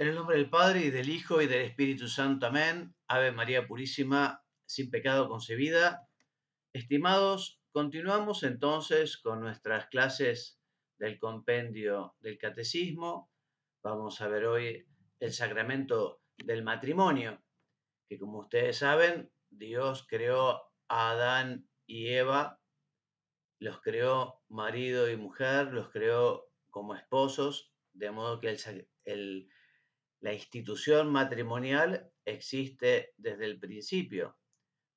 En el nombre del Padre, y del Hijo, y del Espíritu Santo. Amén. Ave María Purísima, sin pecado concebida. Estimados, continuamos entonces con nuestras clases del compendio del Catecismo. Vamos a ver hoy el sacramento del matrimonio, que como ustedes saben, Dios creó a Adán y Eva, los creó marido y mujer, los creó como esposos, de modo que la institución matrimonial existe desde el principio,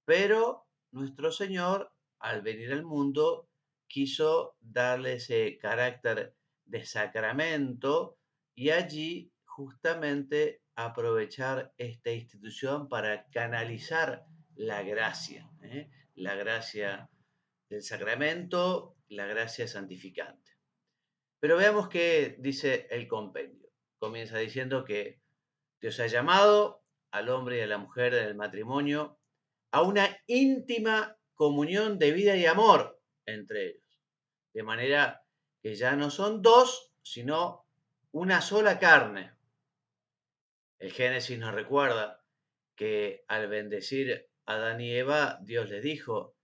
pero nuestro Señor, al venir al mundo, quiso darle ese carácter de sacramento y allí justamente aprovechar esta institución para canalizar la gracia, la gracia del sacramento, la gracia santificante. Pero veamos qué dice el compendio. Comienza diciendo que Dios ha llamado al hombre y a la mujer en el matrimonio a una íntima comunión de vida y amor entre ellos. De manera que ya no son dos, sino una sola carne. El Génesis nos recuerda que al bendecir a Adán y Eva, Dios les dijo,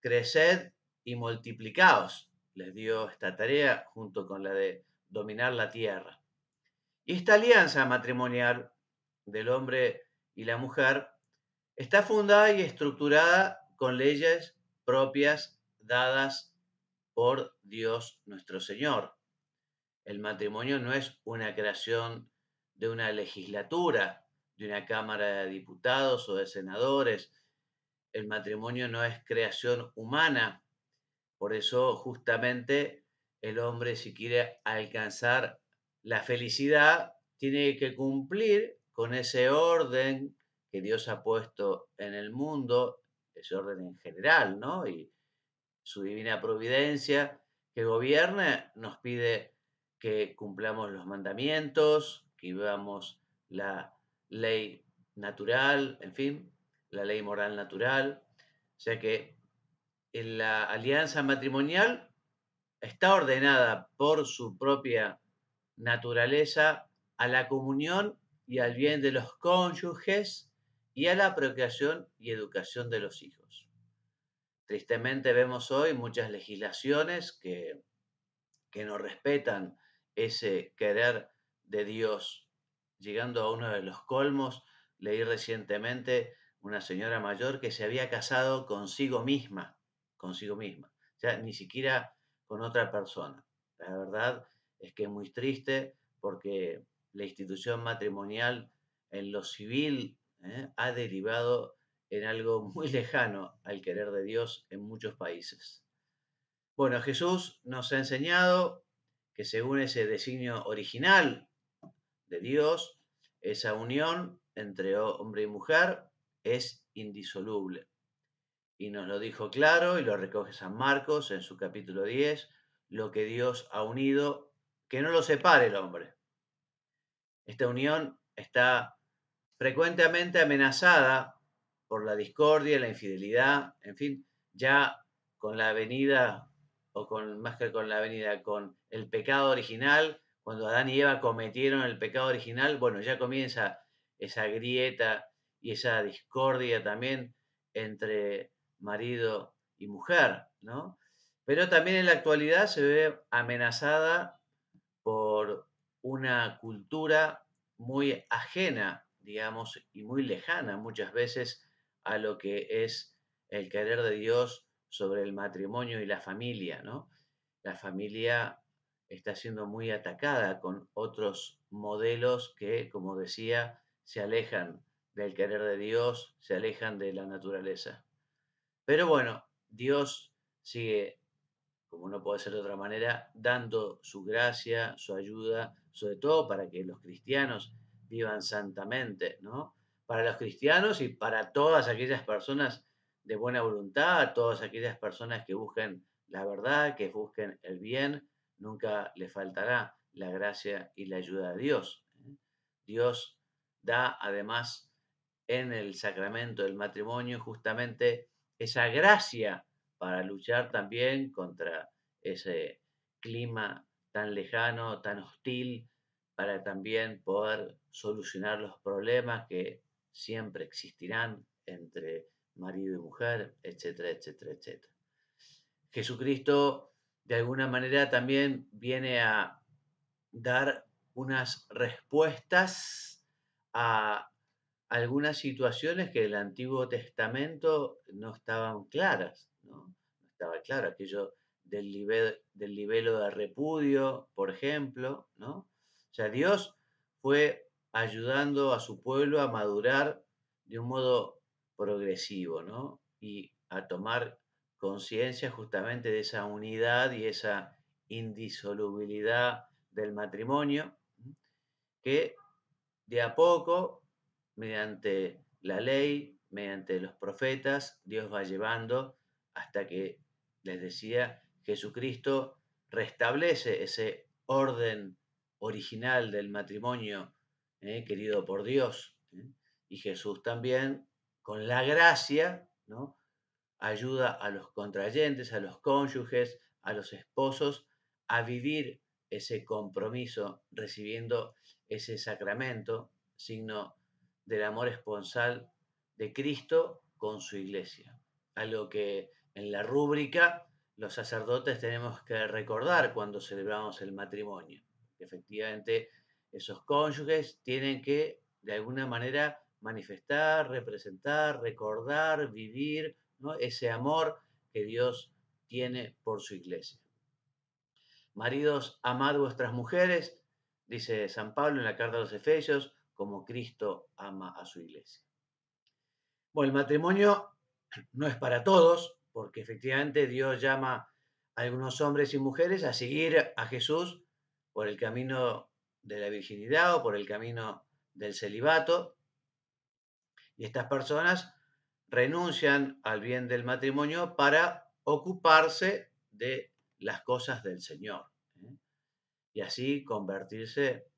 creced y multiplicaos. Les dio esta tarea junto con la de dominar la tierra. Y esta alianza matrimonial del hombre y la mujer está fundada y estructurada con leyes propias dadas por Dios nuestro Señor. El matrimonio no es una creación de una legislatura, de una Cámara de Diputados o de senadores. El matrimonio no es creación humana. Por eso justamente el hombre, si quiere alcanzar la felicidad, tiene que cumplir con ese orden que Dios ha puesto en el mundo, ese orden en general, ¿no? Y su divina providencia que gobierna nos pide que cumplamos los mandamientos, que vivamos la ley natural, en fin, la ley moral natural. O sea que en la alianza matrimonial está ordenada por su propia naturaleza a la comunión y al bien de los cónyuges y a la procreación y educación de los hijos. Tristemente vemos hoy muchas legislaciones que no respetan ese querer de Dios, llegando a uno de los colmos. Leí recientemente una señora mayor que se había casado consigo misma, o sea, ni siquiera con otra persona. La verdad es que es muy triste porque la institución matrimonial en lo civil ha derivado en algo muy lejano al querer de Dios en muchos países. Bueno, Jesús nos ha enseñado que según ese designio original de Dios, esa unión entre hombre y mujer es indisoluble. Y nos lo dijo claro y lo recoge San Marcos en su capítulo 10, lo que Dios ha unido, que no lo separe el hombre. Esta unión está frecuentemente amenazada por la discordia, la infidelidad, en fin, ya con la venida, o con más que con la venida, con el pecado original, cuando Adán y Eva cometieron el pecado original, bueno, ya comienza esa grieta y esa discordia también entre marido y mujer, ¿no? Pero también en la actualidad se ve amenazada por una cultura muy ajena, digamos, y muy lejana muchas veces a lo que es el querer de Dios sobre el matrimonio y la familia, ¿no? La familia está siendo muy atacada con otros modelos que, como decía, se alejan del querer de Dios, se alejan de la naturaleza. Pero bueno, Dios sigue, como no puede ser de otra manera, dando su gracia, su ayuda, sobre todo para que los cristianos vivan santamente, ¿no? Para los cristianos y para todas aquellas personas de buena voluntad, todas aquellas personas que busquen la verdad, que busquen el bien, nunca les faltará la gracia y la ayuda de Dios. Dios da además en el sacramento del matrimonio justamente esa gracia para luchar también contra ese clima tan lejano, tan hostil, para también poder solucionar los problemas que siempre existirán entre marido y mujer, etcétera, etcétera, etcétera. Jesucristo de alguna manera también viene a dar unas respuestas a algunas situaciones que en el Antiguo Testamento no estaban claras, ¿no? No estaba claro aquello del libelo de repudio, por ejemplo, ¿no? O sea, Dios fue ayudando a su pueblo a madurar de un modo progresivo, ¿no? Y a tomar conciencia justamente de esa unidad y esa indisolubilidad del matrimonio, que de a poco, mediante la ley, mediante los profetas, Dios va llevando hasta que, les decía, Jesucristo restablece ese orden original del matrimonio, querido por Dios. Y Jesús también, con la gracia, ¿no?, ayuda a los contrayentes, a los cónyuges, a los esposos, a vivir ese compromiso recibiendo ese sacramento, signo del amor esponsal de Cristo con su iglesia. Algo que en la rúbrica los sacerdotes tenemos que recordar cuando celebramos el matrimonio. Efectivamente, esos cónyuges tienen que, de alguna manera, manifestar, representar, recordar, vivir, ¿no?, ese amor que Dios tiene por su iglesia. Maridos, amad vuestras mujeres, dice San Pablo en la carta a los Efesios, como Cristo ama a su iglesia. Bueno, el matrimonio no es para todos, porque efectivamente Dios llama a algunos hombres y mujeres a seguir a Jesús por el camino de la virginidad o por el camino del celibato, y estas personas renuncian al bien del matrimonio para ocuparse de las cosas del Señor, ¿eh? Y así convertirse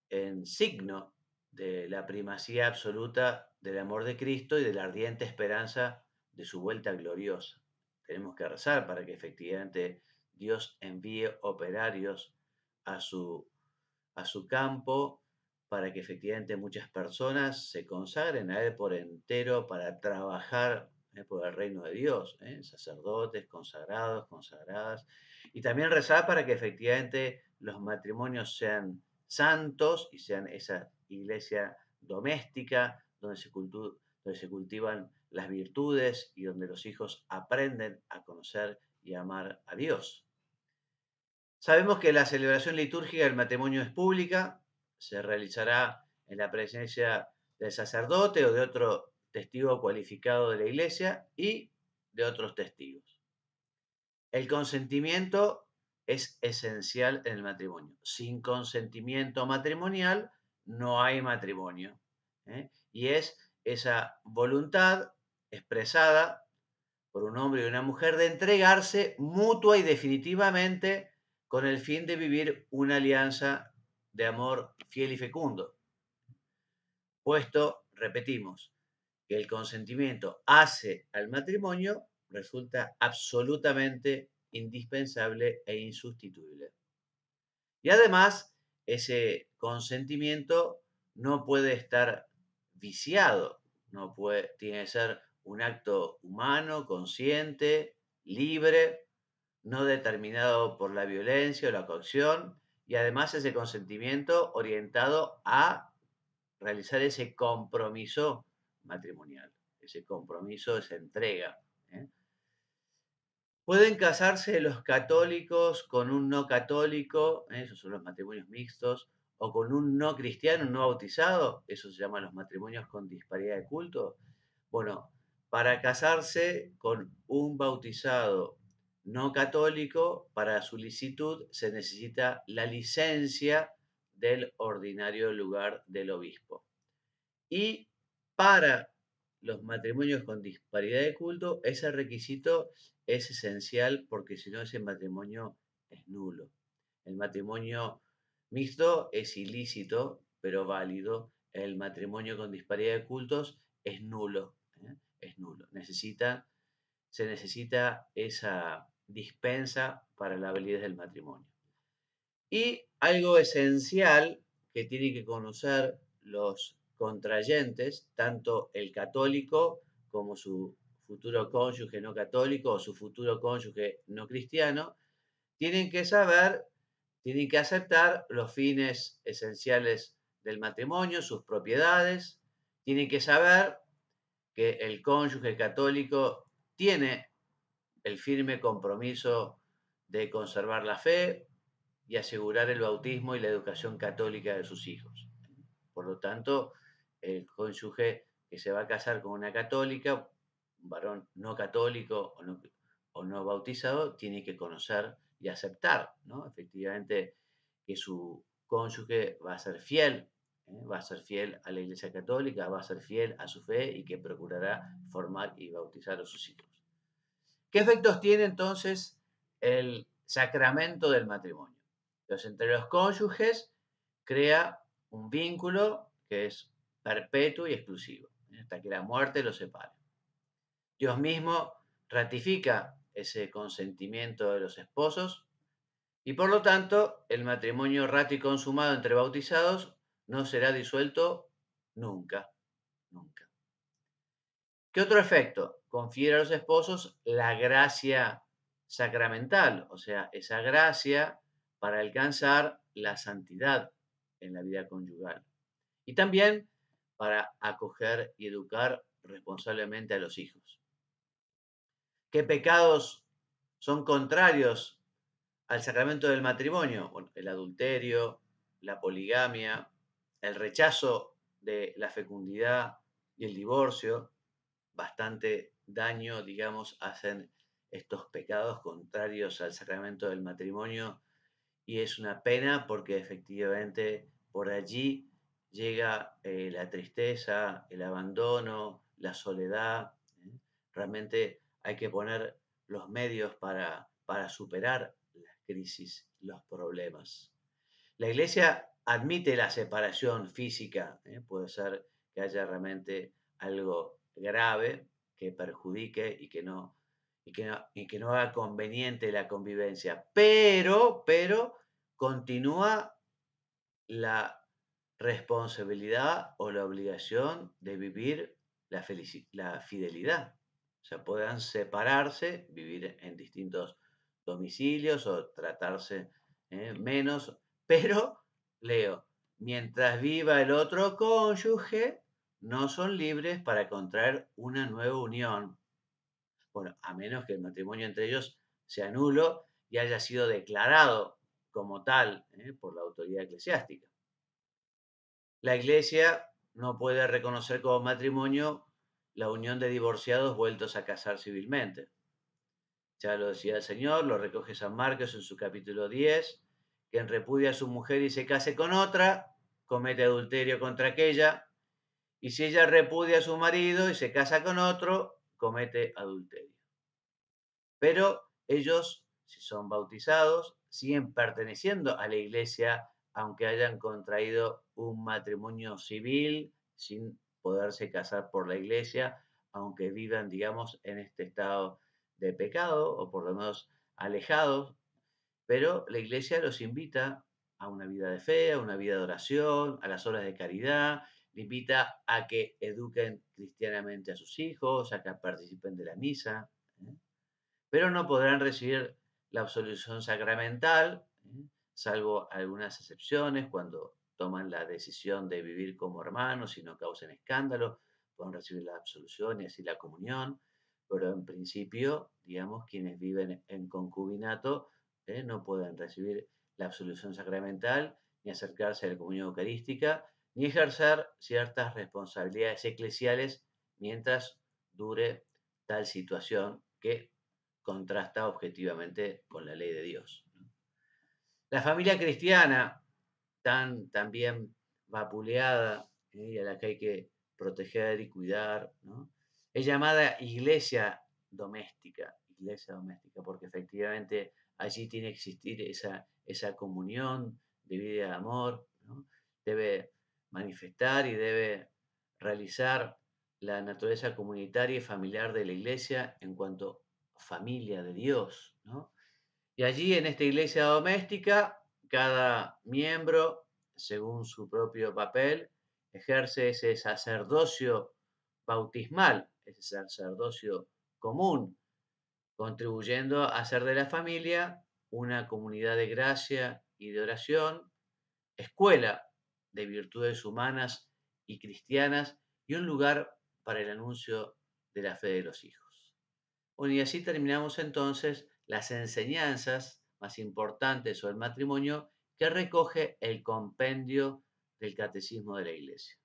en signo de la primacía absoluta del amor de Cristo y de la ardiente esperanza de su vuelta gloriosa. Tenemos que rezar para que efectivamente Dios envíe operarios a su, a su campo, para que efectivamente muchas personas se consagren a Él por entero para trabajar por el reino de Dios, sacerdotes, consagrados, consagradas, y también rezar para que efectivamente los matrimonios sean santos y sean esa iglesia doméstica donde se cultivan las virtudes y donde los hijos aprenden a conocer y amar a Dios. Sabemos que la celebración litúrgica del matrimonio es pública, se realizará en la presencia del sacerdote o de otro testigo cualificado de la iglesia y de otros testigos. El consentimiento es esencial en el matrimonio. Sin consentimiento matrimonial no hay matrimonio, ¿eh? Y es esa voluntad expresada por un hombre y una mujer de entregarse mutua y definitivamente con el fin de vivir una alianza de amor fiel y fecundo. Puesto, repetimos, que el consentimiento hace al matrimonio, resulta absolutamente indispensable e insustituible. Y además, ese consentimiento no puede estar viciado, tiene que ser un acto humano, consciente, libre, no determinado por la violencia o la coacción, y además ese consentimiento orientado a realizar ese compromiso matrimonial, ese compromiso, esa entrega, ¿eh? Pueden casarse los católicos con un no católico, esos son los matrimonios mixtos, o con un no cristiano, un no bautizado, eso se llaman los matrimonios con disparidad de culto. Bueno, para casarse con un bautizado no católico, para solicitud se necesita la licencia del ordinario lugar del obispo. Y para los matrimonios con disparidad de culto, ese requisito es esencial porque si no ese matrimonio es nulo. El matrimonio mixto es ilícito, pero válido. El matrimonio con disparidad de cultos es nulo, ¿eh? Es nulo. Se necesita esa dispensa para la validez del matrimonio. Y algo esencial que tienen que conocer los contrayentes, tanto el católico como su futuro cónyuge no católico o su futuro cónyuge no cristiano, tienen que saber, tienen que aceptar los fines esenciales del matrimonio, sus propiedades, tienen que saber que el cónyuge católico tiene el firme compromiso de conservar la fe y asegurar el bautismo y la educación católica de sus hijos. Por lo tanto, el cónyuge que se va a casar con una católica, un varón no católico o no bautizado, tiene que conocer y aceptar, ¿no? Efectivamente, que su cónyuge va a ser fiel, va a ser fiel a la Iglesia Católica, va a ser fiel a su fe y que procurará formar y bautizar a sus hijos. ¿Qué efectos tiene entonces el sacramento del matrimonio? Entonces, entre los cónyuges crea un vínculo que es perpetuo y exclusivo, hasta que la muerte los separe. Dios mismo ratifica ese consentimiento de los esposos y por lo tanto el matrimonio rato y consumado entre bautizados no será disuelto nunca, nunca. ¿Qué otro efecto? Confiere a los esposos la gracia sacramental, o sea, esa gracia para alcanzar la santidad en la vida conyugal. Y también para acoger y educar responsablemente a los hijos. ¿Qué pecados son contrarios al sacramento del matrimonio? Bueno, el adulterio, la poligamia, el rechazo de la fecundidad y el divorcio. Bastante daño, digamos, hacen estos pecados contrarios al sacramento del matrimonio y es una pena porque efectivamente por allí llega la tristeza, el abandono, la soledad. Realmente hay que poner los medios para superar las crisis, los problemas. La Iglesia admite la separación física, puede ser que haya realmente algo grave que perjudique y que no haga conveniente la convivencia, pero continúa la responsabilidad o la obligación de vivir la fidelidad. O sea, puedan separarse, vivir en distintos domicilios o tratarse menos, pero, leo, mientras viva el otro cónyuge, no son libres para contraer una nueva unión. Bueno, a menos que el matrimonio entre ellos sea nulo y haya sido declarado como tal por la autoridad eclesiástica. La Iglesia no puede reconocer como matrimonio la unión de divorciados vueltos a casar civilmente. Ya lo decía el Señor, lo recoge San Marcos en su capítulo 10, quien repudia a su mujer y se case con otra, comete adulterio contra aquella, y si ella repudia a su marido y se casa con otro, comete adulterio. Pero ellos, si son bautizados, siguen perteneciendo a la Iglesia, aunque hayan contraído un matrimonio civil sin poderse casar por la Iglesia, aunque vivan, digamos, en este estado de pecado o por lo menos alejados, pero la Iglesia los invita a una vida de fe, a una vida de oración, a las obras de caridad, le invita a que eduquen cristianamente a sus hijos, a que participen de la misa, pero no podrán recibir la absolución sacramental, salvo algunas excepciones, cuando toman la decisión de vivir como hermanos y no causen escándalo, pueden recibir la absolución y así la comunión, pero en principio, digamos, quienes viven en concubinato no pueden recibir la absolución sacramental, ni acercarse a la comunión eucarística, ni ejercer ciertas responsabilidades eclesiales mientras dure tal situación que contrasta objetivamente con la ley de Dios. La familia cristiana, tan bien vapuleada y a la que hay que proteger y cuidar, ¿no? Es llamada iglesia doméstica, porque efectivamente allí tiene que existir esa comunión de vida y de amor, ¿no? Debe manifestar y debe realizar la naturaleza comunitaria y familiar de la iglesia en cuanto familia de Dios, ¿no? Y allí en esta iglesia doméstica, cada miembro según su propio papel, ejerce ese sacerdocio bautismal, ese sacerdocio común, contribuyendo a hacer de la familia una comunidad de gracia y de oración, escuela de virtudes humanas y cristianas y un lugar para el anuncio de la fe de los hijos. Bueno, y así terminamos entonces las enseñanzas más importantes sobre el matrimonio que recoge el compendio del Catecismo de la Iglesia.